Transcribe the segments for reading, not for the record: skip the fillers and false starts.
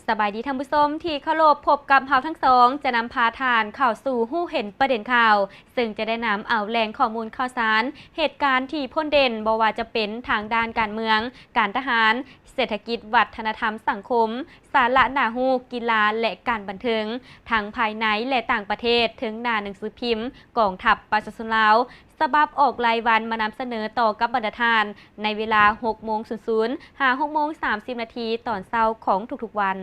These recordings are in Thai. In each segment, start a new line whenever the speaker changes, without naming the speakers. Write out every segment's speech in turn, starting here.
สบายดีท่านผู้ชมที่เคารพพบกับเราทั้งสองจะนำพาทานข่าวสู่หู้เห็นประเด็นข่าวซึ่งจะได้นำเอาแหล่งข้อมูลข่าวสารเหตุการณ์ที่พ้นเด่นบ่ว่าจะเป็นทางด้านการเมืองการทหารเศรษฐกิจวัฒนธรรมสังคมสาระหนาหูกีฬาและการบันเทิงทั้งภายในและต่างประเทศถึงหน้าหนังสือพิมพ์กองทัพประชาชนลาวฉบับออกรายวันมานำเสนอต่อกับบรรดาทานในเวลา 6:00 หา 6:30 นาทีตอนเช้าของทุกๆวัน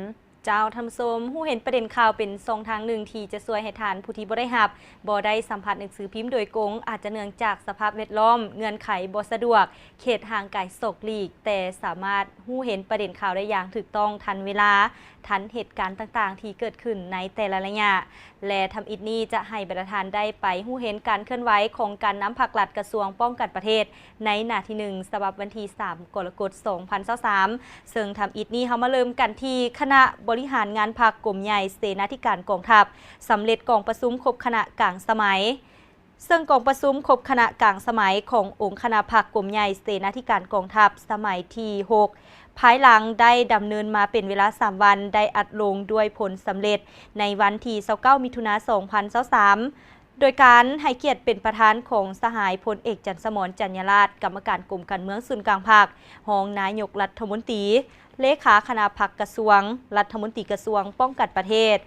เจ้าทำส้มหู้เห็นประเด็นข่าวเป็น2ทางหนึ่งที่จะช่วยให้ทานผู้ที่บ่ได้รับบ่ได้สัมผัสหนังสือพิมพ์โดยกงอาจจะเนื่องจากสภาพแวดล้อมเงื่อนไขบ่สะดวกเขตห่างไกลโศกหลีกแต่สามารถหู้เห็นประเด็นข่าวได้อย่างถูกต้องทันเวลาทันเหตุการณ์ต่างๆที่เกิดขึ้นในแต่ละระยะและทำอิฐนี้จะให้บรรดาทานได้ไปหู้เห็นการเคลื่อนไหวของการนำภาครัฐกระทรวงป้องกันประเทศในหน้าที่1ฉบับวันที่3 กรกฎาคม 2023ซึ่งทำอิฐนี้เฮามาเริ่มกันที่คณะบริหารงานพรรคกลุ่มใหญ่เสนาธิการกองทัพสำเร็จกองประชุมครบคณะกลางสมัยซึ่งกองประชุมครบคณะกลางสมัยขององค์คณะพรรคกลุ่มใหญ่เสนาธิการกองทัพสมัยที่6ภายหลังได้ดำเนินมาเป็นเวลา3วันได้อัดลงด้วยผลสำเร็จในวันที่29 มิถุนายน 2023โดยการให้เกียรติเป็นประธานของสหายพลเอกจันทร์สมรจันยราชกรรมการกรมการเมืองศูนย์กลางภาครองนายกรัฐมนตรีเลขาคณะพรรคกระทรวงรัฐมนตรีกระทรวงป้องกันประเทศ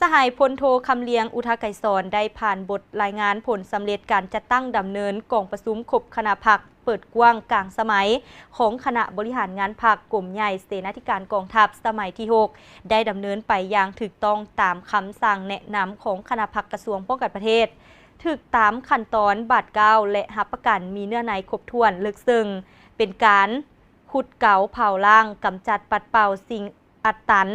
สหายพลโทคำเลียงอุทาไกรสอนได้ผ่านบทรายงานผลสำเร็จการจัดตั้งดำเนินกองประชุมครบคณะพรรคเปิดกว้างกลางสมัยของคณะบริหารงานพรรคกลุ่มใหญ่เสนาธิการกองทัพสมัยที่6ได้ดำเนินไปอย่างถูกต้องตามคำสั่งแนะนำของคณะพรรคกระทรวงป้องกันประเทศถูกตามขั้นตอนบาดเก้าและรับประกันมีเนื้อในครบถ้วนลึกซึ้งเป็นการขุดเก๋าเผาล่างกำจัดปัดเป่าสิ่งอัดตัน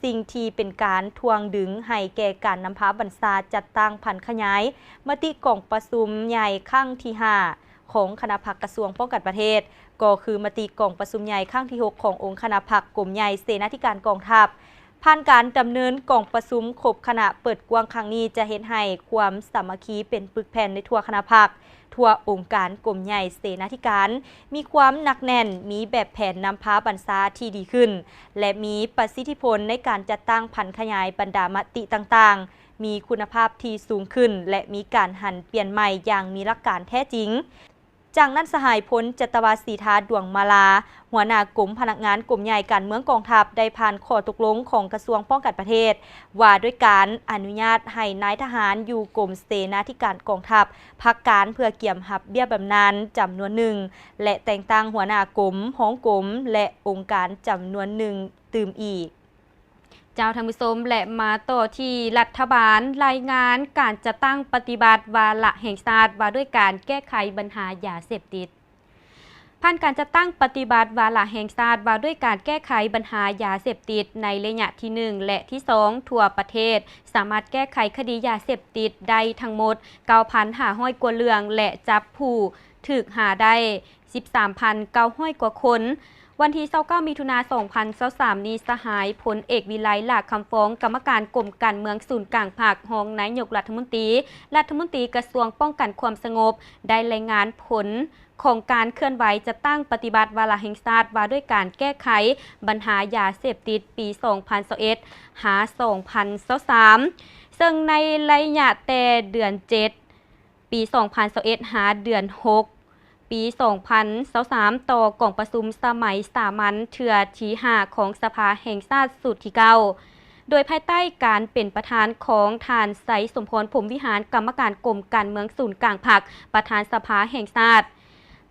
สิ่งที่เป็นการทวงดึงให้แก่การนำพาบัญชาจัดตั้งพันขยายมติกองประชุมใหญ่ครั้งที่5ของคณะพรรคกระทรวงป้องกันประเทศก็คือมติกองประชุมใหญ่ครั้งที่6ขององค์คณะพรรคกลุ่มใหญ่เสนาธิการกองทัพผ่านการดำเนินกองประชุมครบคณะเปิดกว้างครั้งนี้จะเห็นให้ความสามัคคีเป็นปึกแผ่นในทั่วคณะพรรคทั่วองค์การกรมใหญ่เสนาธิการมีความหนักแน่นมีแบบแผนนำพาบัญชาที่ดีขึ้นและมีประสิทธิผลในการจัดตั้งพันขยายบรรดามติต่างๆมีคุณภาพที่สูงขึ้นและมีการหันเปลี่ยนใหม่อย่างมีหลักการแท้จริงจากนั้นสหายพลจตวาสีทาดวงมาลาหัวหน้ากลุ่มพนักงานกลุ่มใหญ่การเมืองกองทัพได้ผ่านข้อตกลงของกระทรวงป้องกันประเทศว่าด้วยการอนุญาตให้นายทหารอยู่กรมเสนาธิการกองทัพพักการเพื่อเกี่ยมหับเบี้ยบำนาญจำนวนหนึ่งและแต่งตั้งหัวหน้ากลุ่มห้องกลุ่มและองค์การจำนวนหนึ่งตื่มอีกเจ้าท่านผู้ชมและมาต่อที่รัฐบาลรายงานการจะตั้งปฏิบัติวาระแห่งชาติว่าด้วยการแก้ไขปัญหายาเสพติดผ่านการจะตั้งปฏิบัติวาระแห่งชาติว่าด้วยการแก้ไขปัญหายาเสพติดในระยะที่1และที่2ทั่วประเทศสามารถแก้ไขคดียาเสพติดได้ทั้งหมด 9,500 กว่าเรื่องและจับผู้ถูกหาได้ 13,900 กว่าคนวันที่29 มิถุนายน 2023นี้สหายพลเอกวิไลหลากคำฟ้องกรรมการกรมการเมืองศูนย์กลางภาครองนายกรัฐมนตรีกระทรวงป้องกันความสงบได้รายงานผลของการเคลื่อนไหวจะตั้งปฏิบัติวาระแห่งชาติว่าด้วยการแก้ไขปัญหายาเสพติดปี 2021 หา 2023ซึ่งในระยะแต่เดือน 7 ปี 2021 หาเดือน 6ปี 2023ต่อกองประชุมสมัยสามัญเทื่อที่5ของสภาแห่งชาติสุดที่9โดยภายใต้การเป็นประธานของท่านไสสมพรพรหมวิหารกรรมการกรมการเมืองศูนย์กลางพรรคประธานสภาแห่งชาติ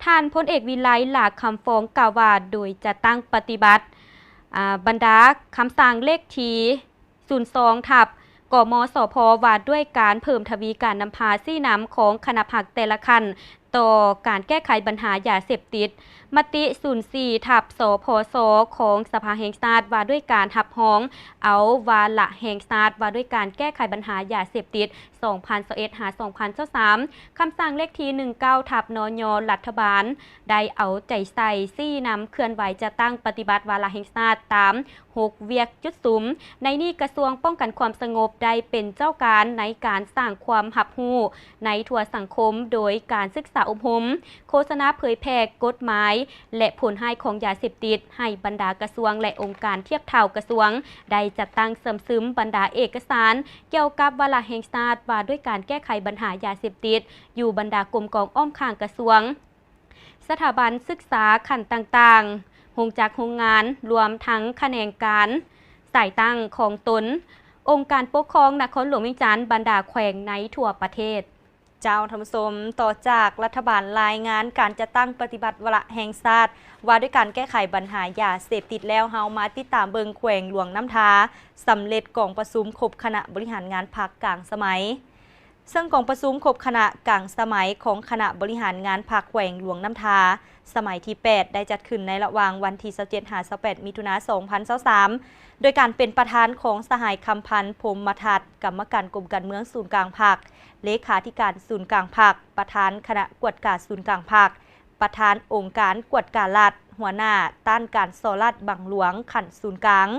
ท่านพลเอกวิไลหลากคำฟ้องกล่าวว่าโดยจะตั้งปฏิบัติบรรดาคำสั่งเลขที่02ทับกมสพว่าด้วยการเพิ่มทวีการนำพาซี่น้ำของคณะพรรคแต่ละขั้นต่อการแก้ไขปัญหายาเสพติดมติ04ทับสพสของสภาแห่งชาติว่าด้วยการหับห้องเอาวาระแห่งชาติว่าด้วยการแก้ไขปัญหายาเสพติด 2021 หา 2023คำสั่งเลขที่19ทับนยรัฐบาลได้เอาใจใส่ซี่นำเคลื่อนไหวจะตั้งปฏิบัติวาระแห่งชาติตาม 6 เวียกจุดสุมในนี้กระทรวงป้องกันความสงบได้เป็นเจ้าการในการสร้างความหับหู้ในทั่วสังคมโดยการศึกษาอบรมโฆษณาเผยแพร่กฎหมายและผลให้ของยาเสพติดให้บรรดากระทรวงและองค์การเทียบเท่ากระทรวงได้จัดตั้งเสริมซึมบรรดาเอกสารเกี่ยวกับวาระแห่งชาติว่าด้วยการแก้ไขปัญหายาเสพติดอยู่บรรดากรมกองอ้อมข้างกระทรวงสถาบันศึกษาขั้นต่างๆโรงจักรโรงงานรวมทั้งแขนงการสายตั้งของตนองค์การปกครองนครหลวงเวียงจันทร์บรรดาแขวงในทั่วประเทศเจ้าธรรมสมต่อจากรัฐบาลรายงานการจะตั้งปฏิบัติวาระแห่งชาติว่าด้วยการแก้ไขปัญหายาเสพติดแล้วเฮามาติดตามเบิงแขวงหลวงน้ำทาสำเร็จกองประชุมครบคณะบริหารงานพรรคกลางสมัยซึ่งกองประชุมครบคณะกลางสมัยของคณะบริหารงานพรรคแขวงหลวงน้ำทาสมัยที่ 8 ได้จัดขึ้นในระหว่างวันที่ 27-28 มิถุนายน 2023 โดยการเป็นประธานของสหายคำพันธ์พรหมทัศน์กรรมการกรมการเมืองศูนย์กลางพรรคเลขาธิการศูนย์กลางพรรคประธานคณะกวดการศูนย์กลางพรรคประธานองค์การกวดการรัฐหัวหน้าต้านการโซลัดบังหลวงขันศูนย์กลาง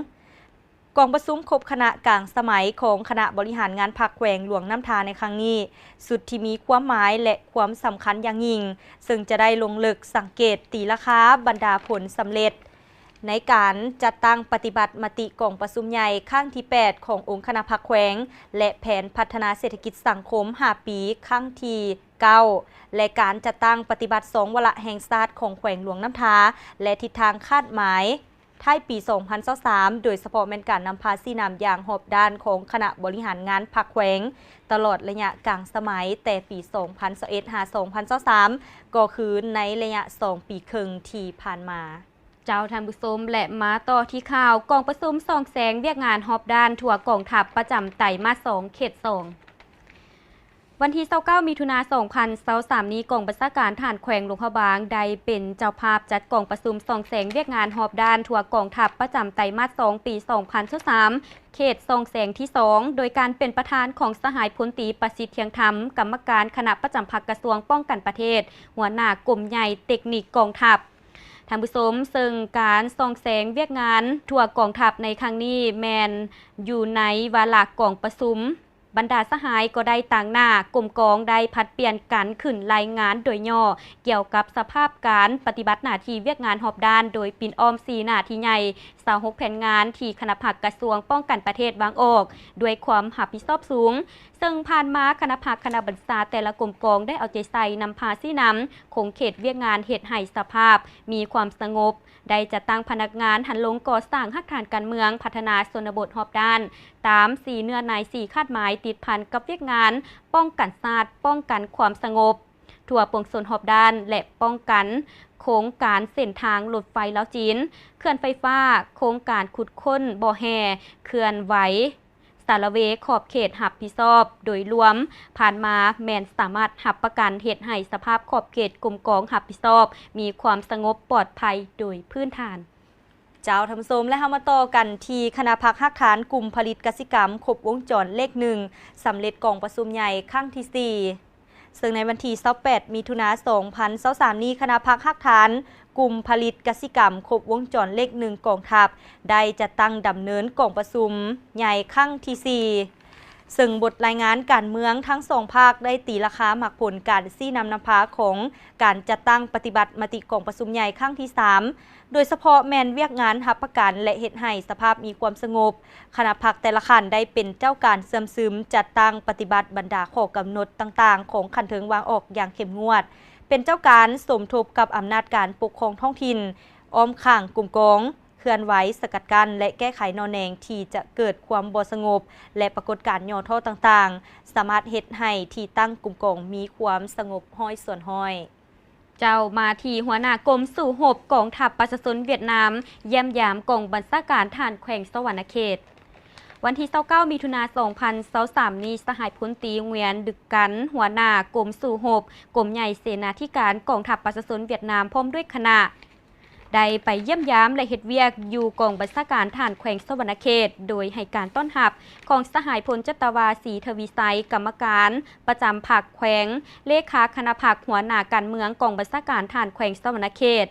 กองประชุมครบคณะกลางสมัยของคณะบริหารงานพรรคแขวงหลวงน้ำทาในครั้งนี้สุดที่มีความหมายและความสำคัญอย่างยิ่งซึ่งจะได้ลงลึกสังเกตตีราคาบรรดาผลสำเร็จในการจัดตั้งปฏิบัติมติกองประชุมใหญ่ครั้งที่ 8 ขององค์คณะพรรคแขวงและแผนพัฒนาเศรษฐกิจสังคม 5 ปีครั้งที่ 9 และการจัดตั้งปฏิบัติ2วาระแห่งชาติของแขวงหลวงน้ำทาและทิศทางคาดหมายท้ายปี 2023 โดยเฉพาะเป็นการนำพาสีน้ำอย่างหอบด้านของคณะบริหารงานพรรคแขวงตลอดระยะกลางสมัยแต่ปี 2021-2023 ก็คือในระยะ 2 ปีครึ่งที่ผ่านมาเจ้าท่านผู้ชมและมาต่อที่ข่าวกองประชุมส่องแสงเวียกงานหอบด้านทั่วกองทัพประจำไตรมาส 2 เขต 2วันที่ 29 มิถุนายน 2023 นี้กองบัญชาการทหารแขวงหลวงพระบางได้เป็นเจ้าภาพจัดกองประชุมส่องแสงเวียกงานหอบด้านทั่วกองทัพประจำไตรมาส 2 ปี 2023 เขตส่องแสงที่ 2 โดยการเป็นประธานของสหายพลตรีประสิทธิ์เทียงธรรมกรรมการคณะประจำพรรคกระทรวงป้องกันประเทศหัวหน้ากรมใหญ่เทคนิคกองทัพท่านผู้ชมซึ่งการส่องแสงเวียกงานทั่วกองทัพในครั้งนี้แมนอยู่ในวาระกองประชุมบรรดาสหายก็ได้ต่างหน้ากรมกองได้พัดเปลี่ยนกันขึ้นรายงานโดยย่อเกี่ยวกับสภาพการปฏิบัติหน้าที่เวียกงานหอบด้านโดยปิ่นอ้อม4หน้าที่ใหญ่26แผนงานที่คณะพรรคกระทรวงป้องกันประเทศวางออกด้วยความรับผิดชอบสูงซึ่งผ่านมาคณะพรรคคณะบัญชาแต่ละกรมกองได้เอาใจใส่นำพาสีน้ำคงเขตเวียกงานเหตุให้สภาพมีความสงบได้จัดตั้งพนักงานหันลงก่อสร้างหักฐานการเมืองพัฒนาชนบทหอบด้านตาม4เนื้อใน4คาดหมายติดพันกับเวียกงานป้องกันชาติป้องกันความสงบทั่วปวงชนหอบด้านและป้องกันโครงการเส้นทางรถไฟลาวจีนเขื่อนไฟฟ้าโครงการขุดค้นบ่อแห่เขื่อนไหวสารเวขอบเขตหับผิดชอบโดยรวมผ่านมาแมนสามารถหับประกันเหตุให้สภาพขอบเขตกรมกองหับผิดชอบมีความสงบปลอดภัยโดยพื้นฐานเจ้าธรรมสมและเฮามาต่อกันที่คณะพรรคหักฐานกลุ่มผลิตกสิกรรมครบวงจรเลข 1สำเร็จกองประชุมใหญ่ครั้งที่ 4ซึ่งในวันที่ 28 มิถุนายน 2023 นี้คณะพรรคหักฐานกลุ่มผลิตกสิกรรมครบวงจรเลข 1กองทัพได้จัดตั้งดำเนินกองประชุมใหญ่ครั้งที่ 4ซึ่งบทรายงานการเมืองทั้งสองภาคได้ตีราคาหมักผลการซี่นำพาของการจัดตั้งปฏิบัติมติกองประชุมใหญ่ครั้งที่ 3โดยเฉพาะแมนเวียกงานหับประกันและเหตุให้สภาพมีความสงบคณะพรรคแต่ละขันได้เป็นเจ้าการเสริมซึมจัดตั้งปฏิบัติบรรดาข้อกำหนดต่างๆของขันเถิงวางออกอย่างเข้มงวดเป็นเจ้าการสมทบกับอำนาจการปกครองท้องถิ่นอ้อมข้างกลุ่มกองเคลื่อนไหวสกัดกั้นและแก้ไขนอแนงที่จะเกิดความบ่สงบและปรากฏการณ์ย่อท่อต่างๆสามารถเฮ็ดให้ที่ตั้งกลุ่มกองมีความสงบห้อยส่วนห้อยเจ้ามาที่หัวหน้ากรมสู่หบกองทัพประชาชนเวียดนามเยี่ยมยามกองบัญชาการทหารแขวงสวรรณเขตวันที่ 29 มิถุนายน 2023 นี้สหายพลตรีเวียนดึกกันหัวหน้ากรมสู่หบกรมใหญ่เสนาธิการกองทัพประชาชนเวียดนามพร้อมด้วยคณะได้ไปเยี่ยมยามและเฮ็ดเวียกอยู่กองบัญชาการทหารแขวงสวรรณเขตโดยให้การต้อนรับของสหายพลจัตวาศรีทวีไซกรรมการประจำพรรคแขวงเลขาคณะพรรคหัวหน้าการเมืองกองบัญชาการทหารแขวงสวรรณเขต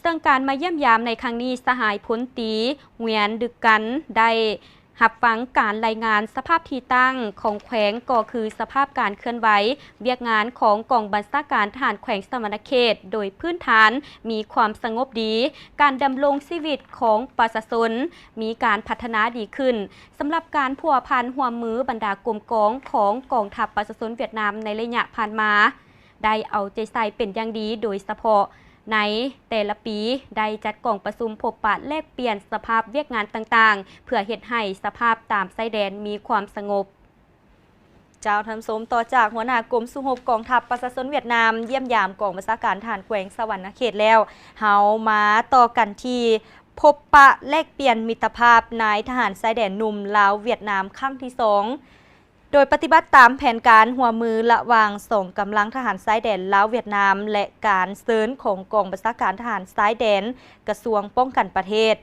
ซึ่งการมาเยี่ยมยามในครั้งนี้สหายพลตรีเหวียนดึกกันได้หับฟังการรายงานสภาพที่ตั้งของแขวงก็คือสภาพการเคลื่อนไหวเวียกงานของกองบัญชาการทหารแขวงสมณเขตโดยพื้นฐานมีความสงบดีการดำรงชีวิตของประชาชนมีการพัฒนาดีขึ้นสำหรับการพัวพันหัวมือบรรดากลุ่มกองของกองทัพประชาชนเวียดนามในระยะผ่านมาได้เอาใจใส่เป็นอย่างดีโดยเฉพาะในแต่ละปีได้จัดกองประชุมพบปะแลกเปลี่ยนสภาพเวียกงานต่างๆเพื่อเฮ็ดให้สภาพตามชายแดนมีความสงบเจ้าทันสมต่อจากหัวหน้ากรมสุรบกองทัพประชาชนเวียดนามเยี่ยมยามกองบัญชาการทหารแขวงสวรรณเขตแล้วเฮามาต่อกันที่พบปะแลกเปลี่ยนมิตรภาพนายทหารชายแดนหนุ่มลาวเวียดนามครั้งที่2โดยปฏิบัติตามแผนการหัวมือระหว่างส่งกำลังทหารชายแดนลาวเวียดนามและการเสริญของกองบัญชาการทหารชายแดนกระทรวงป้องกันประเทศ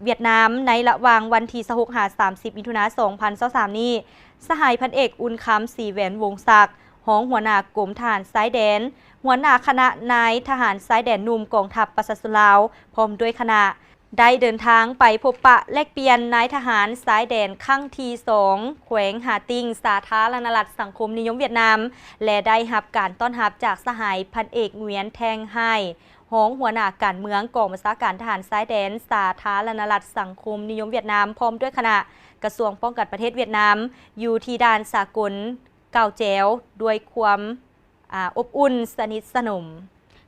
เวียดนามในระหว่างวันที่26-30 มิถุนายน 2023 นี้สหายพันเอกอุ่นคำศรีแหวนวงศักดิ์รองหัวหน้ากรมทหารชายแดนหัวหน้าคณะนายทหารชายแดนหนุ่มกองทัพประชาชนลาวพร้อมด้วยคณะได้เดินทางไปพบปะแลกเปลี่ยนนายทหารสายแดนครั้งที่2แขวงหาติงสาธารณรัฐสังคมนิยมเวียดนามและได้รับการต้อนรับจากสหายพันเอกเหวียนแทงไห้รองหัวหน้าการเมืองกองบัญชาการทหารสายแดนสาธารณรัฐสังคมนิยมเวียดนามพร้อมด้วยคณะกระทรวงป้องกันประเทศเวียดนามอยู่ที่ด่านสากลเก่าแจ๋วด้วยความอบอุ่นสนิทสนม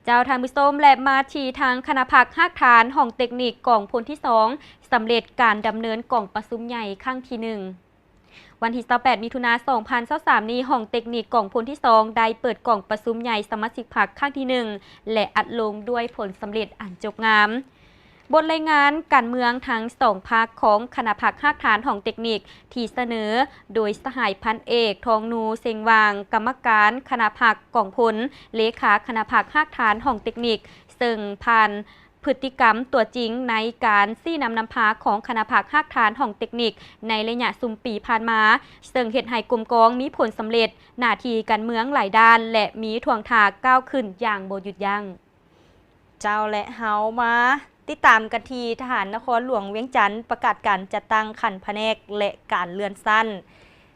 เจ้าทางผู้ชมและมาที่ทางคณะพักหักฐานห้องเทคนิคกองพลที่2สำเร็จการดำเนินกองประชุมใหญ่ครั้งที่1วันที่28 มิถุนายน 2023 นี้ห้องเทคนิคกองพลที่2ได้เปิดกองประชุมใหญ่สมาชิกพรรคครั้งที่1และอัดลงด้วยผลสำเร็จอันจบงามบทรายงานการเมืองทั้ง2 พรรคของคณะพรรคหักฐานห้องเทคนิคที่เสนอโดยสหายพันเอกทองนูเซงวางกรรมการคณะพรรคกองพลเลขาคณะพรรคหักฐานห้องเทคนิคซึ่งผ่านพฤติกรรมตัวจริงในการซี่นำพาของคณะพรรคหักฐานห้องเทคนิคในระยะซุมปีผ่านมาซึ่งเฮ็ดให้กลุ่มกองมีผลสำเร็จหน้าที่การเมืองหลายด้านและมีท่วงท่าก้าวขึ้นอย่างบ่หยุดยั้งเจ้าและเฮามาติดตามกันที่ทหารนครหลวงเวียงจันทร์ประกาศการจัดตั้งขันแผนกและการเลื่อนสั้น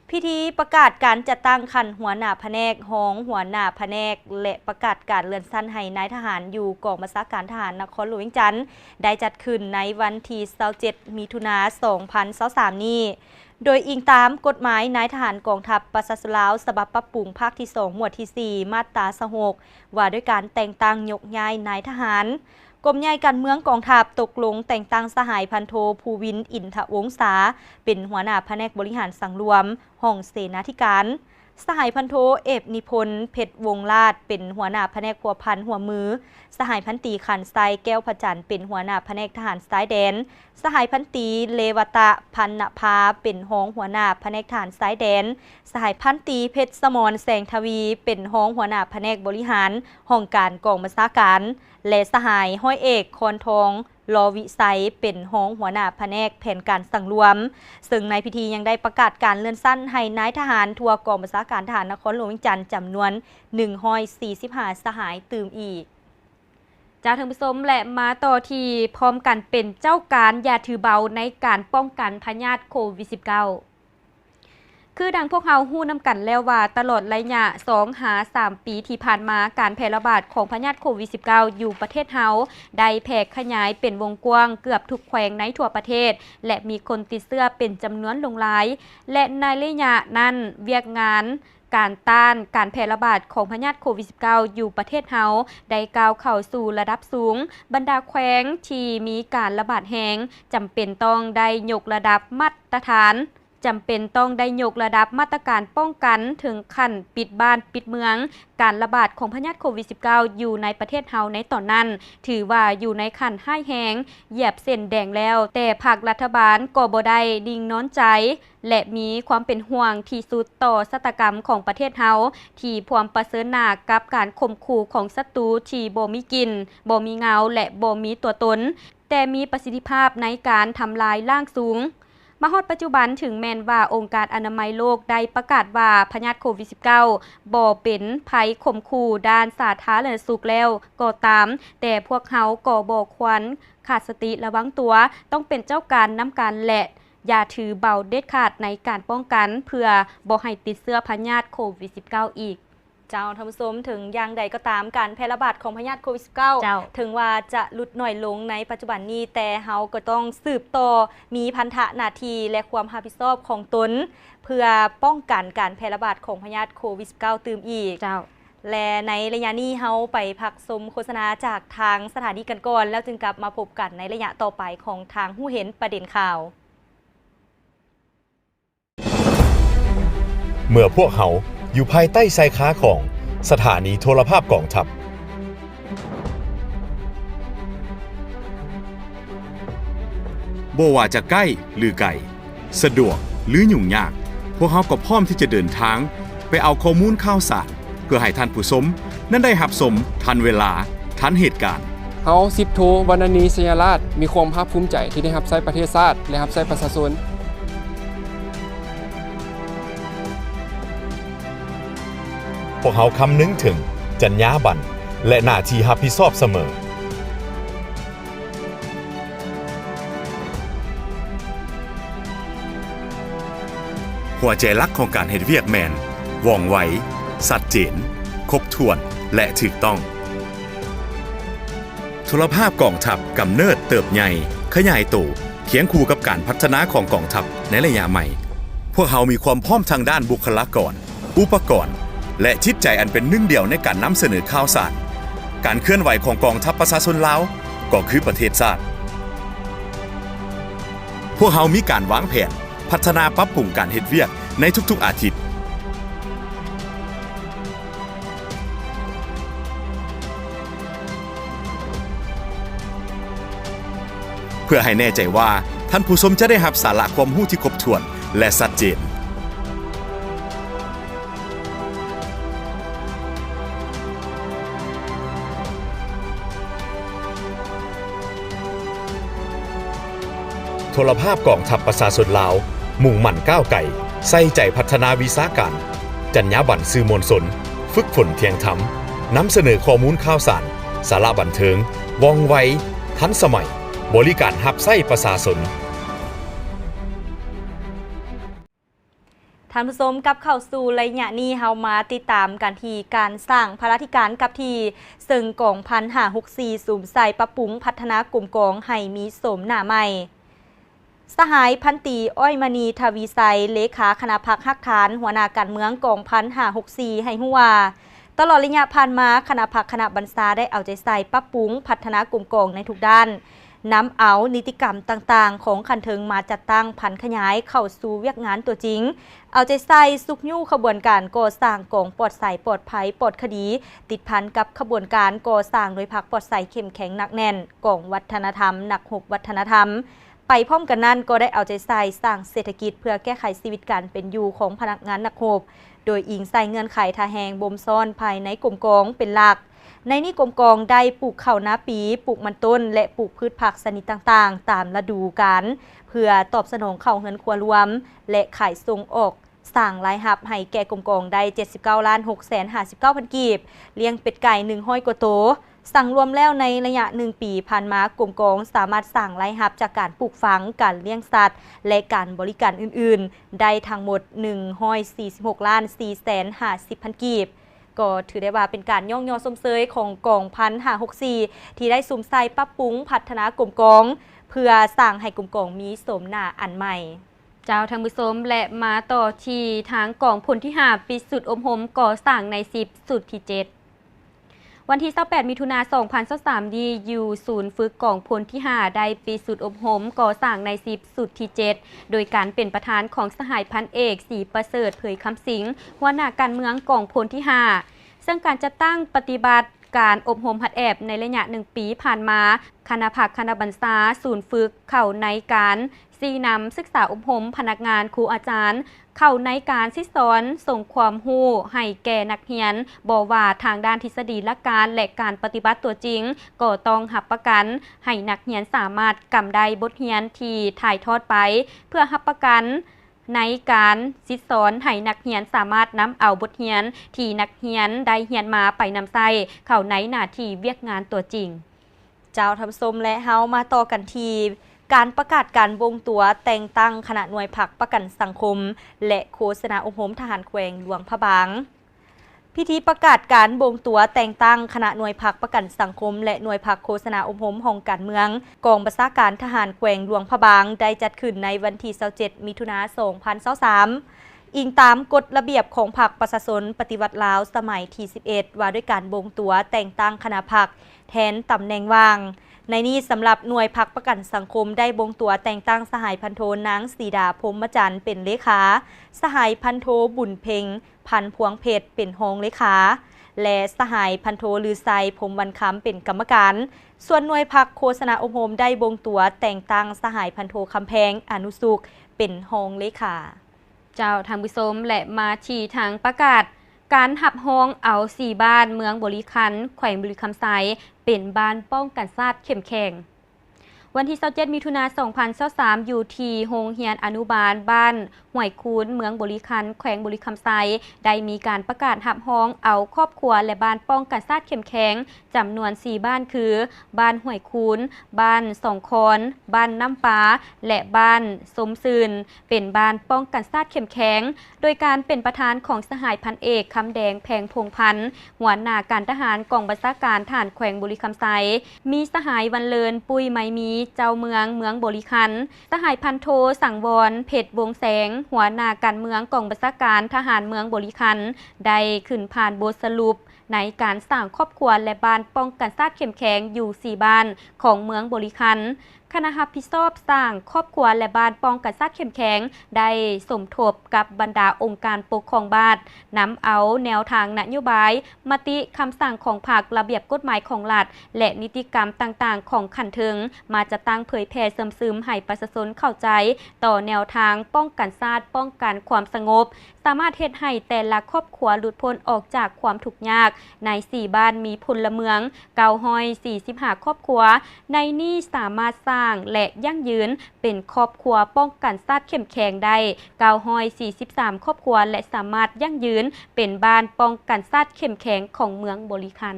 พิธีประกาศการจัดตั้งขันหัวหน้าแผนกรองหัวหน้าแผนกและประกาศการเลื่อนสั้นให้นายทหารอยู่กองบัญชาการทหารนครหลวงเวียงจันทร์ได้จัดขึ้นในวันที่27 มิถุนายน 2023 นี้โดยอิงตามกฎหมายนายทหารกองทัพประชาชนลาวฉบับปรับปรุงภาคที่2หมวดที่4มาตรา26ว่าด้วยการแต่งตั้งยกย้ายนายทหารกรมใหญ่การเมืองกองทัพตกลงแต่งตั้งสหายพันโทภูวินอินทวงศาเป็นหัวหน้าแผนกบริหารสังรวมห้องเสนาธิการสหายพันโทเอกนิพนธ์เพชรวงลาดเป็นหัวหน้าแผนกพัวพันหัวมือสหายพันตีขันไซแก้วพระจันทร์เป็นหัวหน้าแผนกทหารสายแดนสหายพันตีเลวตะพันนภาเป็นรองหัวหน้าแผนกทหารสายแดนสหายพันตีเพชรสมรแสงทวีเป็นรองหัวหน้าแผนกบริหารห้องการกองบัญชาการและสหายห้อยเอกคอนทองลอวิไซเป็นรองหัวหน้าแผนกแผนการสังรวมซึ่งในพิธียังได้ประกาศการเลื่อนสั้นให้นายทหารทั่วกองบัญชาการทหารนครหลวงเวียงจันทร์จำนวน145สหายตื่มอีกจากท่านผู้ชมและมาต่อที่พร้อมกันเป็นเจ้าการอย่าถือเบาในการป้องกันพยาธิโควิด -19 คือดังพวกเราฮู้นำกันแล้วว่าตลอดระยะ 2-3 ปีที่ผ่านมาการแพร่ระบาดของพยาธิโควิด -19 อยู่ประเทศเฮาได้แพร่ขยายเป็นวงกว้างเกือบทุกแขวงในทั่วประเทศและมีคนติดเชื้อเป็นจำนวนหลงหลายและในระยะนั้นเวียกงานการต้านการแพร่ระบาดของพยาธิโควิด -19 อยู่ประเทศเฮาได้ก้าวเข้าสู่ระดับสูงบรรดาแขวงที่มีการระบาดแรงจำเป็นต้องได้ยกระดับมาตรฐานจำเป็นต้องได้ยกระดับมาตรการป้องกันถึงขั้นปิดบ้านปิดเมืองการระบาดของพยาธิโควิด -19 อยู่ในประเทศเฮาในตอนนั้นถือว่าอยู่ในขั้นห้ายแหงเหยียบเส้นแดงแล้วแต่ภาครัฐบาลก็บ่ได้นิ่งนอนใจและมีความเป็นห่วงที่สุดต่อชะตากรรมของประเทศเฮาที่พร้อมประเสริญหน้ากับการข่มขู่ของศัตรูที่บ่มีกินบ่มีเงาและบ่มีตัวตนแต่มีประสิทธิภาพในการทำลายร่างสูง มาฮอดปัจจุบันถึงแม้นว่าองค์การอนามัยโลกได้ประกาศว่าพยาธิโควิด -19 บ่เป็นภัยข่มขู่ด้านสาธารณสุขแล้วก็ตามแต่พวกเขาก็บ่ควรขาดสติระวังตัวต้องเป็นเจ้าการนำกันและอย่าถือเบาเด็ดขาดในการป้องกันเพื่อบ่ให้ติดเชื้อพยาธิโควิด -19 อีกเจ้าท่านผู้ชมถึงอย่างใดก็ตามการแพร่ระบาดของพยาธิโควิด -19 ถึงว่าจะลดน้อยลงในปัจจุบันนี้แต่เฮาก็ต้องสืบต่อมีพันธะหน้าที่และความรับผิดชอบของตนเพื่อป้องกันการแพร่ระบาดของพยาธิโควิด -19 ตื่มอีกและในระยะนี้เฮาไปพักชมโฆษณาจากทางสถานีกันก่อนแล้วจึงกลับมาพบกันในระยะต่อไปของทางฮู้เห็นประเด็นข่าว
เมื่อพวกเขาอยู่ภายใต้ชายคาของสถานีโทรภาพกองทัพบ่ว่าจะใกล้หรือไกลสะดวกหรือยุ่งยากพวกเขาก็พร้อมที่จะเดินทางไปเอาข้อมูลข่าวสารเพื่อให้ท่านผู้ชมนั้นได้รับชมทันเวลาทันเหตุการณ์
เฮา10โทวรรณนีสยราชมีความภาคภูมิใจที่ได้รับใช้ประเทศชาติและรับใช้ประชาชน
พวกเขาคำนึงถึงจรรยาบรรณและหน้าที่รับผิดชอบเสมอหัวใจหลักของการเฮ็ดเวียกแมนว่องไวชัดเจนครบถ้วนและถูกต้องโทรภาพกองทัพกำเนิดเติบใหญ่ขยายตัวเคียงคู่กับการพัฒนาของกองทัพในระยะใหม่พวกเขามีความพร้อมทางด้านบุคลากรอุปกรณ์และจิตใจอันเป็นหนึ่งเดียวในการนำเสนอข่าวสารการเคลื่อนไหวของกองทัพประชาชนลาวก็คือประเทศชาติพวกเขามีการวางแผนพัฒนาปรับปรุงการเฮ็ดเวียกในทุกๆอาทิตย์เพื่อให้แน่ใจว่าท่านผู้ชมจะได้รับสาระความรู้ที่ครบถ้วนและชัดเจนโทรภาพกองทัพประชาชนลาวมุ่งมั่นก้าวไกลใส่ใจพัฒนาวิชาการจรรยาบรรณสื่อมวลชนฝึกฝนเที่ยงธรรมนำเสนอข้อมูลข่าวสารสาระบันเทิงว่องไวทันสมัยบริการรับใช้ประชาชน
ท่านผู้ชมกับเข้าสู่ระยะนี้เฮามาติดตามกันที่การสร้างพระราธิการกับที่ซึ่งกองพัน564สูมใส่ปรับปรุงพัฒนากลุ่มกองให้มีโสมหน้าใหม่สหายพันตีอ้อยมณีทวีไซเลขาคณะพรรคฮักฐานหัวหน้าการเมืองกองพัน564ให้ฮู้ว่าตลอดระยะผ่านมาคณะพรรคคณะบรรษาได้เอาใจใส่ปรับปรุงพัฒนากลุ่มกองในทุกด้านนำเอานิติกรรมต่างๆของคันเทิงมาจัดตั้งพันขยายเข้าสู่เวียกงานตัวจริงเอาใจใส่สุกยู่ขบวนการก่อสร้างกองปลอดใสปลอดภัยปลอดคดีติดพันกับขบวนการก่อสร้างโดยพรรคปลอดใสเข้มแข็งหนักแน่นกองวัฒนธรรมหนักหบวัฒนธรรมไปพร้อมกันนั้นก็ได้เอาใจใส่สร้างเศรษฐกิจเพื่อแก้ไขชีวิตการเป็นอยู่ของพนักงานนักโหบโดยอิงใส่เงื่อนไขทาแหงบ่มซ่อนภายในกลุ่มกองเป็นหลักในนี้กลุ่มกองได้ปลูกข้าวนาปีปลูกมันต้นและปลูกพืชผักชนิดต่างๆตามฤดูกาลเพื่อตอบสนองเข้าเงินครัวรวมและขายส่งออกสร้างรายรับให้แก่กลุ่มกองได้79,659,000 กีบเลี้ยงเป็ดไก่100 กว่าโตวสั่งรวมแล้วในระยะ1 ปีผ่านมากลุ่มกองสามารถสร้างรายรับจากการปลูกฝังการเลี้ยงสัตว์และการบริการอื่นๆได้ทั้งหมด146,450,000 กีบก็ถือได้ว่าเป็นการย่องยอสมเสยของกองพัน564ที่ได้สุ่มใส่ปรับปรุงพัฒนากลุ่มกองเพื่อสร้างให้กลุ่มกองมีโฉมหน้าอันใหม่เจ้าท่านผู้ชมและมาต่อที่ทางกองพลที่5ปีสุดอมหมก่อสร้างใน10สุดที่7วันที่28มิถุนายน2023ดีอยู่ศูนย์ฝึกกองพลที่5ได้ปีสุดอมหมก่อสร้างใน10สุดที่7โดยการเป็นประธานของสหายพันเอกศรีประเสริฐเผยคำสิงหัวหน้าการเมืองกองพลที่5ซึ่งการจัดตั้งปฏิบัติ การอบรมหัดแอบในระยะ1 ปีผ่านมาคณะผักคณะบัญชาศูนย์ฝึกเข้าในการซีนำศึกษาอบรมพนักงานครูอาจารย์เข้าในการสิสอนส่งความรู้ให้แก่นักเรียนบ่ว่าทางด้านทฤษฎีหลักการและการปฏิบัติตัวจริงก็ต้องรับประกันให้นักเรียนสามารถกำได้บทเรียนที่ถ่ายทอดไปเพื่อรับประกันในการสิสอนให้นักเรียนสามารถนำเอาบทเรียนที่นักเรียนได้เรียนมาไปนำใช้เข้าในหน้าที่เวียกงานตัวจริง
เจ้าทำส้มและเฮามาต่อกันทีการประกาศการบงตัวแต่งตั้งคณะหน่วยผักประกันสังคมและโฆษณาอบรมทหารแขวงหลวงพระบางพิธีประกาศการบงตัวแต่งตั้งคณะหน่วยผักประกันสังคมและหน่วยผักโฆษณาอบรมห้องการเมืองกองบัญชาการทหารแขวงหลวงพระบางได้จัดขึ้นในวันที่27 มิถุนายน 2023อิงตามกฎระเบียบของพรรคประชาชนปฏิวัติลาวสมัยที่ 11 ว่าด้วยการบงตัวแต่งตั้งคณะพรรคแทนตำแหน่งว่างในนี้สำหรับหน่วยพักประกันสังคมได้บงตัวแต่งตั้งสหายพันโทนางสีดาพรหมจันทร์เป็นเลขาสหายพันโทบุญเพ็งพันพวงเพชรเป็นรองเลขาและสหายพันโทลือไซพรหมวันคำเป็นกรรมการส่วนหน่วยพักโฆษณาอบรมได้บงตัวแต่งตั้งสหายพันโทคำแพงอนุสุขเป็นรองเลขา
เจ้าทางผู้ชมและมาชี้ทางประกาศการหับห้องเอา4 บ้านเมืองบริคันแขวงบริคำไซเป็นบ้านป้องกันชาติเข้มแข็งวันที่27 มิถุนายน 2023อยู่ที่โรงเรียนอนุบาลบ้านห้วยคูนเมืองบริคันแขวงบริคำไซได้มีการประกาศหับห้องเอาครอบครัวและบ้านป้องกันชาติเข้มแข็งจำนวน4 บ้านคือบ้านห้วยคูนบ้านสองคอนบ้านน้ำปาและบ้านสมซืนเป็นบ้านป้องกันชาติเข้มแข็งโดยการเป็นประธานของสหายพันเอกคำแดงแพงพงพันธ์หัวหน้าการทหารกองบัญชาการทหารแขวงบริคำไซมีสหายวันเลินปุยไมมีเจ้าเมืองบริคันสหายพันโทสังวรเพชรวงแสงหัวหน้าการเมืองกองบัญชาการทหารเมืองบริคันได้ขึ้นผ่านบทสรุปในการสร้างครอบครัวและบ้านป้องกันชาติเข้มแข็งอยู่4 บ้านของเมืองบริคันคณะรับผิดชอบสร้างครอบครัวและบ้านป้องกันชาติเข้มแข็งได้สมทบกับบรรดาองค์การปกครองบ้านนำเอาแนวทางนโยบายมติคำสั่งของพรรคระเบียบกฎหมายของรัฐและนิติกรรมต่างๆของขันเทิงมาจะตั้งเผยแพร่เสริมซึมให้ประชาชนเข้าใจต่อแนวทางป้องกันชาติป้องกันความสงบสามารถเฮ็ดให้แต่ละครอบครัวหลุดพ้นออกจากความทุกข์ยากใน4 บ้านมีพลเมือง945 ครอบครัวในนี้สามารถสร้างและยั่งยืนเป็นครอบครัวป้องกันชาติเข้มแข็งได้943 ครอบครัวและสามารถยั่งยืนเป็นบ้านป้องกันชาติเข้มแข็งของเมืองบริคัน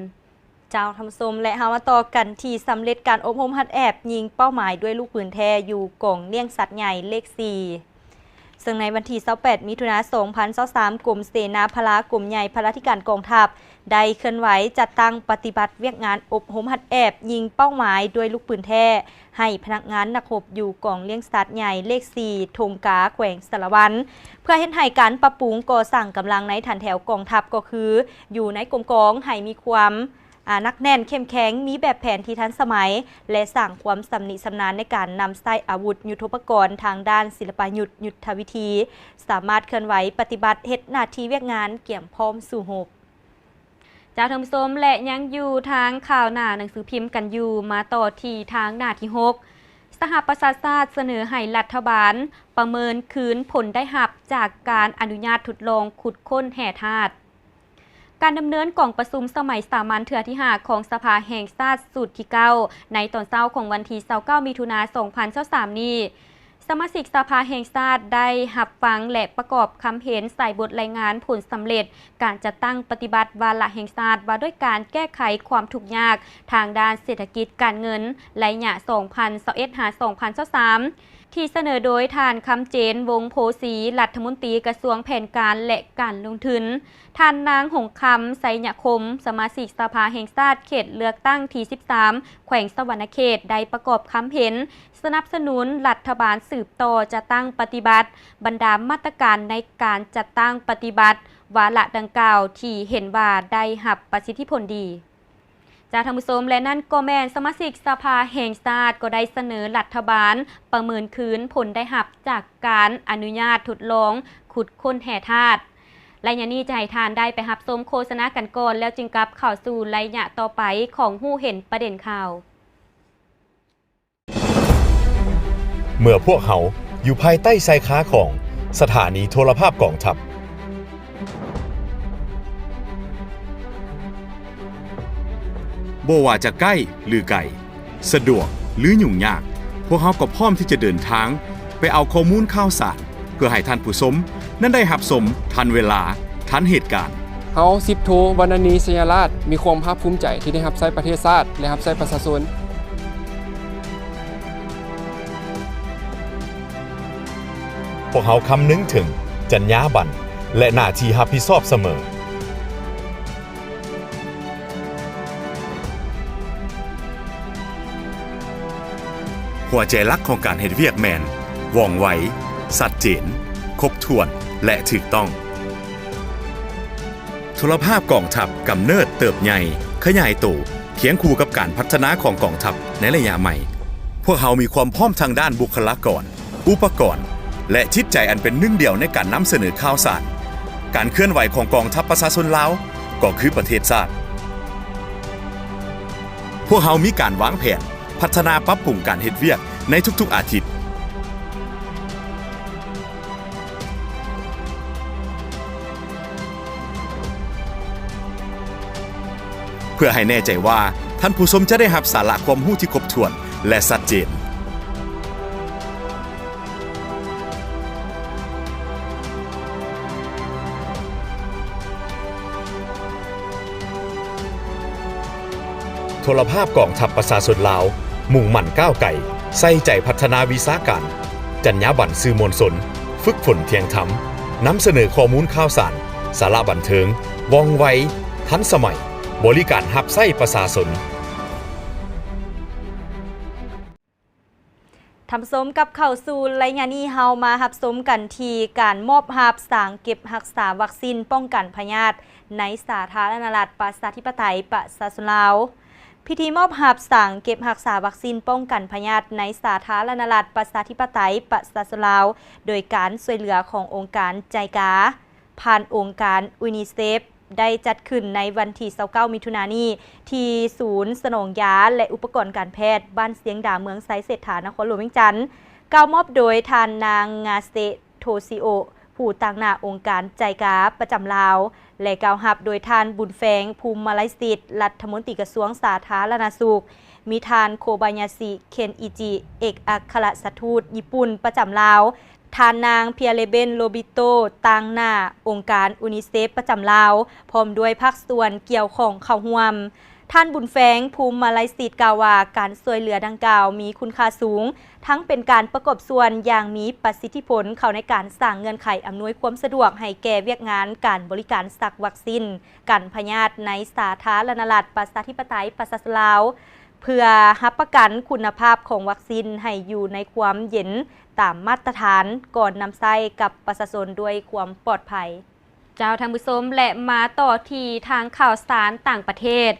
เจ้าทำส้มและเฮามาต่อกันที่สำเร็จการอบรมหัดแอบยิงเป้าหมายด้วยลูกปืนแท้อยู่กองเลี้ยงสัตว์ใหญ่เลข4ซึ่งในวันที่28 มิถุนายน 2023กรมเสนาพละกรมใหญ่พลธิการกองทัพได้เคลื่อนไหวจัดตั้งปฏิบัติเวียกงานอบรมหัดแอบยิงเป้าหมายด้วยลูกปืนแท้ให้พนักงานนักรบอยู่กองเลี้ยงสัตว์ใหญ่เลข4ธงกาแขวงสารวันเพื่อเฮ็ดให้การปรับปรุงก่อสร้างกำลังในฐานแถวกองทัพก็คืออยู่ในกรมกองให้มีความนักแน่นเข้มแข็งมีแบบแผนที่ทันสมัยและสร้างความสำนิสำนานในการนำใช้อาวุธยุทโธปกรณ์ทางด้านศิลปยุทธยุทธวิธีสามารถเคลื่อนไหวปฏิบัติเฮ็ดหน้าที่เวียกงานเกี่ยมพร้อมสู่รบ
เจ้าท่านผู้ชมและยังอยู่ทางข่าวหน้าหนังสือพิมพ์กันอยู่มาต่อที่ทางหน้าที่6สหประชาชาติเสนอให้รัฐบาลประเมินคืนผลได้รับจากการอนุญาตทดลองขุดค้นแห่ธาตุการดำเนินกล่องประชุมสมัยสามัญเทื่อที่5ของสภาแห่งชาติสุดที่9ในตอนเช้าของวันที่29 มิถุนายน 2023นี้สมาชิกสภาแห่งชาติได้รับฟังและประกอบคำเห็นใส่บทรายงานผลสำเร็จการจัดตั้งปฏิบัติวาระแห่งชาติว่าด้วยการแก้ไขความทุกข์ยากทางด้านเศรษฐกิจการเงินระยะ 2021-2023 ที่เสนอโดยท่านคำเจนวงโพสีรัฐมนตรีกระทรวงแผนการและการลงทุนท่านนางหงคำไสยคมสมาชิกสภาแห่งชาติเขตเลือกตั้งที่13แขวงสวรรณเขตได้ประกอบคำเห็นสนับสนุนรัฐบาลสืบต่อจะตั้งปฏิบัติบรรดามาตรการในการจัดตั้งปฏิบัติวาระดังกล่าวที่เห็นว่าได้รับประสิทธิผลดีจากท่านผู้ชมและนั่นก็แม่นสมาชิกสภาแห่งชาติก็ได้เสนอรัฐบาลประเมินคืนผลได้รับจากการอนุญาตทดลองขุดค้นแห่ธาตุ ระยะนี้จะให้ทานได้ไปรับชมโฆษณากันก่อนแล้วจึงกลับเข้าสู่ระยะต่อไปของฮู้เห็นประเด็นข่าว
เมื่อพวกเขาอยู่ภายใต้ชายคาของสถานีโทรภาพกองทัพบ่ว่าจะใกล้หรือไกลสะดวกหรือยุ่งยากพวกเขาก็พร้อมที่จะเดินทางไปเอาข้อมูลข่าวสารเพื่อให้ท่านผู้ชมนั้นได้รับชมทันเวลาทันเหตุการณ์
เฮา10โทวรรณณีสยาราชมีความภาคภูมิใจที่ได้รับใช้ประเทศชาติและรับใช้ประชาชน
พวกเขาคำนึงถึงจรรยาบรรณและหน้าที่รับผิดชอบเสมอหัวใจหลักของการเฮ็ดเวียกแมนว่องไวชัดเจนครบถ้วนและถูกต้องโทรภาพกองทัพกำเนิดเติบใหญ่ขยายตัวเคียงคู่กับการพัฒนาของกองทัพในระยะใหม่พวกเขามีความพร้อมทางด้านบุคลากรอุปกรณ์และจิตใจอันเป็นหนึ่งเดียวในการนำเสนอข่าวสารการเคลื่อนไหวของกองทัพประชาชนลาวก็คือประเทศชาติพวกเขามีการวางแผนพัฒนาปรับปรุงการเฮ็ดเวียกในทุกๆอาทิตย์เพื่อให้แน่ใจว่าท่านผู้ชมจะได้รับสาระความรู้ที่ครบถ้วนและชัดเจนโทรภาพกองทัพประชาชนลาวมุ่งมั่นก้าวไกลใส่ใจพัฒนาวิชาการจรรยาบรรณสื่อมวลชนฝึกฝนเที่ยงธรรมนำเสนอข้อมูลข่าวสารสาระบันเทิงว่องไวทันสมัยบริการรับใช้ประชาชน
ทำสมกับเข้าสู่รายงานนี้เฮามารับสมกันทีการมอบรับสร้างเก็บรักษาวัคซีนป้องกันพยาธิในสาธารณรัฐประชาธิปไตยประชาชนลาวพิธีมอบรับสร้างเก็บรักษาวัคซีนป้องกันพยาธิในสาธารณรัฐประชาธิปไตยประชาชนลาวโดยการช่วยเหลือขององค์การใจกาผ่านองค์การยูนิเซฟได้จัดขึ้นในวันที่29มิถุนายนนี้ที่ศูนย์สนองยาและอุปกรณ์การแพทย์บ้านเสียงดาเมืองไซเศรษฐานครหลวงเวียงจันทน์กล่าวมอบโดยทานนางงาเซโทซิโอผู้ต่างหน้าองค์การใจกาประจำลาวและกล่าวรับโดยทานบุญแฟงภูมิมาลัยสิทธิ์รัฐมนตรีกระทรวงสาธารณสุขมีทานโคบายาซิเคนอิจิเอกอัครราชทูตญี่ปุ่นประจำลาวทานนางเพียเลเบนโรบิโตต่างหน้าองค์การยูนิเซฟประจำลาวพร้อมด้วยภาคส่วนเกี่ยวของเข้าร่วมท่านบุญแฟงภูมิมาลัยสิทธิ์กล่าวว่าการช่วยเหลือดังกล่าวมีคุณค่าสูงทั้งเป็นการประกอบส่วนอย่างมีประสิทธิผลเข้าในการสร้างเงื่อนไขอำนวยความสะดวกให้แก่เวียกงานการบริการสักวัคซีนกันพยาธิในสาธารณรัฐประชาธิปไตยประชาชนลาวเพื่อรับประกันคุณภาพของวัคซีนให้อยู่ในความเย็นตามมาตรฐานก่อนนำใช้กับประชาชนด้วยความปลอดภัยเจ้าท่านผู้ชมและมาต่อที่ทางข่าวสารต่างประเทศ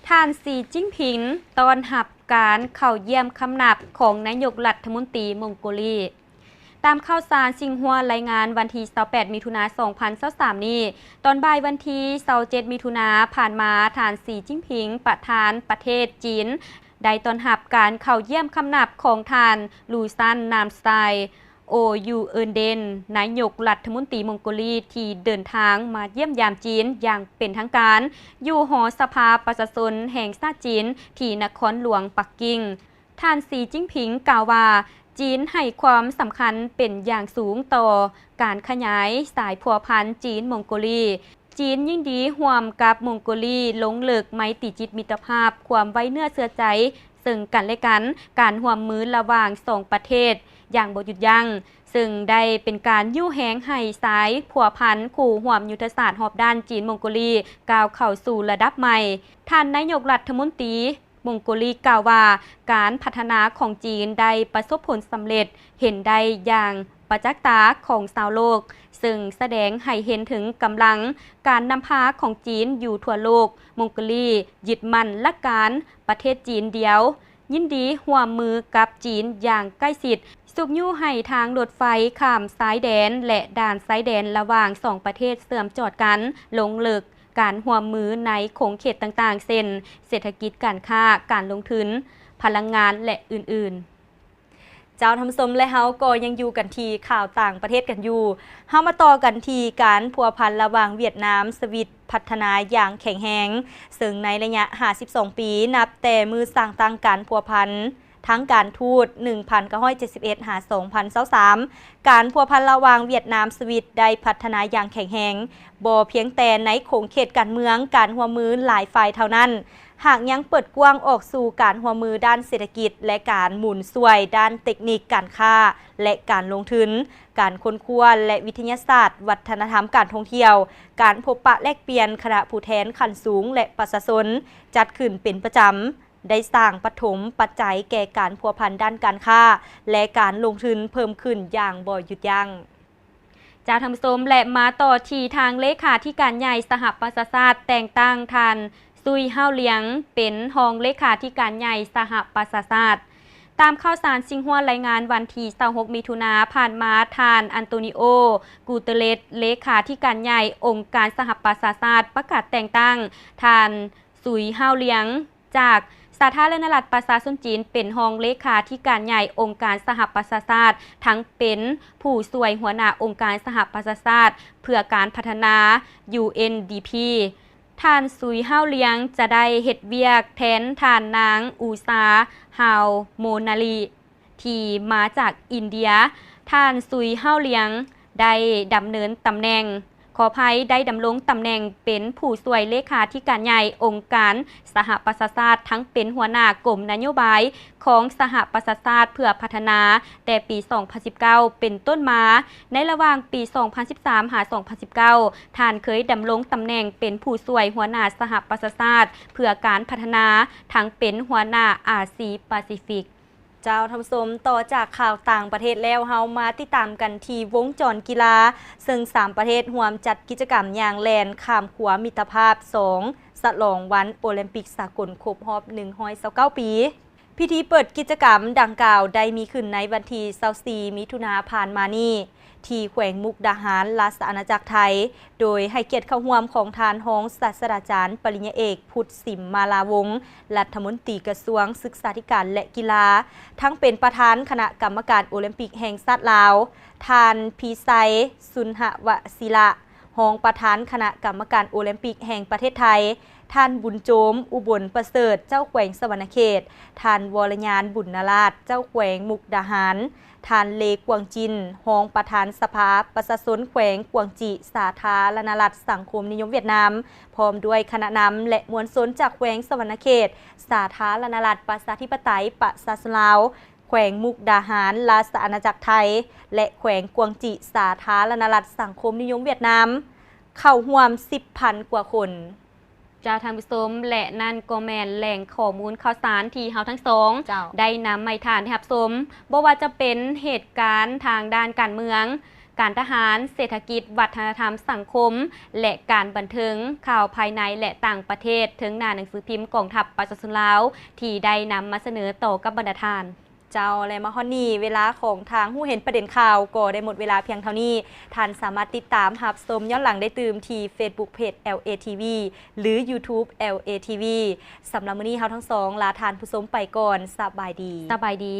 ท่านสีจิ้งผิงตอนหับการเข้าเยี่ยมคำนับของนายกรัฐมนตรีมองโกลีตามข่าวสารซิงฮัวรายงานวันที่28มิถุนายน2023นี้ตอนบ่ายวันที่27มิถุนายนผ่านมาท่านสีจิ้งผิงประธานประเทศจีนได้ต้อนรับการเข้าเยี่ยมคำนับของท่านลูซันนามสไตโอยูเอินเดนนายกรัฐมนตรีมองโกลีที่เดินทางมาเยี่ยมยามจีนอย่างเป็นทางการอยู่หอสภาประชาชนแห่งชาติจีนที่นครหลวงปักกิ่งท่านสีจิ้งผิงกล่าวว่าจีนให้ความสำคัญเป็นอย่างสูงต่อการขยายสายพัวพันจีนมองโกลีจีนยินดีร่วมกับมองโกลีลงลึกไมตรีจิตมิตรภาพความไว้เนื้อเชื่อใจซึ่งกันและกันการร่วมมือระหว่างสองประเทศอย่างบ่หยุดยั้งซึ่งได้เป็นการยู่แหงให้สายผัวพันคู่ร่วมยุทธศาสตร์หอบด้านจีนมองโกลีก้าวเข้าสู่ระดับใหม่ท่านนายกรัฐมนตรีมองโกลีกล่าวว่าการพัฒนาของจีนได้ประสบผลสำเร็จเห็นได้อย่างประจักษ์ตาของชาวโลกซึ่งแสดงให้เห็นถึงกำลังการนำพาของจีนอยู่ทั่วโลกมองโกลียึดมั่นหลักการประเทศจีนเดียว
ยินดีร่วมมือกับจีนอย่างใกล้ชิดสุบยู่ให้ทางรถไฟข้ามซ้ายแดนและด่านซ้ายแดนระหว่างสองประเทศเสื่อมจอดกันลงลึกการร่วมมือในโขงเขตต่างๆเช่นเศรษฐกิจการค้าการลงทุนพลังงานและอื่นๆเจ้าทำสมและเฮาก็ยังอยู่กันที่ข่าวต่างประเทศกันอยู่เฮามาต่อกันที่การพัวพันระหว่างเวียดนามสวิตพัฒนาอย่างแข็งแรงซึ่งในระยะ52ปีนับแต่มือสร้างตั้งการพัวพันทั้งการทูต 1971 หา 2023 การพัวพันระหว่างเวียดนามสวิตได้พัฒนาอย่างแข็งแรงบ่เพียงแต่ในโขงเขตการเมืองการร่วมมือหลายฝ่ายเท่านั้นหากยังเปิดกว้างออกสู่การร่วมมือด้านเศรษฐกิจและการหมุนช่วยด้านเทคนิคการค้าและการลงทุนการค้นคว้าและวิทยาศาสตร์วัฒนธรรมการท่องเที่ยวการพบปะแลกเปลี่ยนคณะผู้แทนขั้นสูงและประชาชนจัดขึ้นเป็นประจำได้สร้างปฐมปัจจัยแก่การพัวพันด้านการค้าและการลงทุนเพิ่มขึ้นอย่างบ่หยุดยั้งเจ้าทำสมและมาต่อที่ทางเลขาธิการใหญ่สหประชาชาติแต่งตั้งท่านซุยเฮาเลียงเป็นรองเลขาธิการใหญ่สหประชาชาติตามข่าวสารซิงฮัวรายงานวันที่26มิถุนาผ่านมาท่านอันโตนิโอกูเตเลสเลขาธิการใหญ่องค์การสหประชาชาติประกาศแต่งตั้งท่านซุยเฮาเลียงจากสาธารณรัฐประชาชนจีนเป็นรองเลขาธิการใหญ่องค์การสหประชาชาติทั้งเป็นผู้ช่วยหัวหน้าองค์การสหประชาชาติเพื่อการพัฒนา UNDP ท่านซุยเฮาเลียงจะได้เฮ็ดเวียกแทนท่านนางอูซาฮาวโมนาลีที่มาจากอินเดียท่านซุยเฮาเลียงได้ดำเนินตำแหน่งขออภัยได้ดำรงตำแหน่งเป็นผู้ช่วยเลขาธิการใหญ่องค์การสหประชาชาติทั้งเป็นหัวหน้ากรมนโยบายของสหประชาชาติเพื่อพัฒนาแต่ปี 2019 เป็นต้นมาในระหว่างปี 2013 หา 2019 ท่านเคยดำรงตำแหน่งเป็นผู้ช่วยหัวหน้าสหประชาชาติเพื่อการพัฒนาทั้งเป็นหัวหน้าอาเซียนแปซิฟิกเจ้าทำสมต่อจากข่าวต่างประเทศแล้วเฮามาติดตามกันที่วงจรกีฬาซึ่ง3ประเทศร่วมจัดกิจกรรมอย่างแลนข้ามขัวมิตรภาพ2ฉลองวันโอลิมปิกสากลครบรอบ129ปีพิธีเปิดกิจกรรมดังกล่าวได้มีขึ้นในวันที่24มิถุนายนผ่านมานี้ที่แขวงมุกดาหารราชอาณาจักรไทยโดยให้เกียรติเข้าร่วมของทานรองศาสตราจารย์ปริญญาเอกพุทธสิมมาลาวงศ์รัฐมนตรีกระทรวงศึกษาธิการและกีฬาทั้งเป็นประธานคณะกรรมการโอลิมปิกแห่งชาติลาวทานพีไซสุนหวศิระรองประธานคณะกรรมการโอลิมปิกแห่งประเทศไทยท่านบุญโจมอุบลประเสริฐเจ้าแขวงสวรรณเขตท่านวรญานบุญนราชเจ้าแขวงมุกดาหารท่านเลกวางจินรองประธานสภาประชาชนแขวงกวางจิสาธารณรัฐสังคมนิยมเวียดนามพร้อมด้วยคณะนำและมวลชนจากแขวงสวรรณเขตสาธารณรัฐประชาธิปไตยประชาชนลาวแขวงมุกดาหารราชอาณาจักรไทยและแขวงกวางจิสาธารณรัฐสังคมนิยมเวียดนามเข้าร่วม 10,000 กว่าคนเจ้าทางผู้ชมและนั่นก็แม่นแหล่งข้อมูลข่าวสารที่เฮาทั้งสองได้นำมาทานให้รับชมบ่ว่าจะเป็นเหตุการณ์ทางด้านการเมืองการทหารเศรษฐกิจวัฒนธรรมสังคมและการบันเทิงข่าวภายในและต่างประเทศถึงหน้าหนังสือพิมพ์กองทัพประชาชนลาวที่ได้นำมาเสนอต่อกับบรรดาทานเจ้าและมาฮอนนี่เวลาของทางผู้เห็นประเด็นข่าวก็ได้หมดเวลาเพียงเท่านี้ท่านสามารถติดตามรับชมย้อนหลังได้ตื่มที่ Facebook Page LATV หรือ YouTube LATV สำหรับมื้อนี้เฮาทั้งสองลาทานผู้ชมไปก่อนสบายดี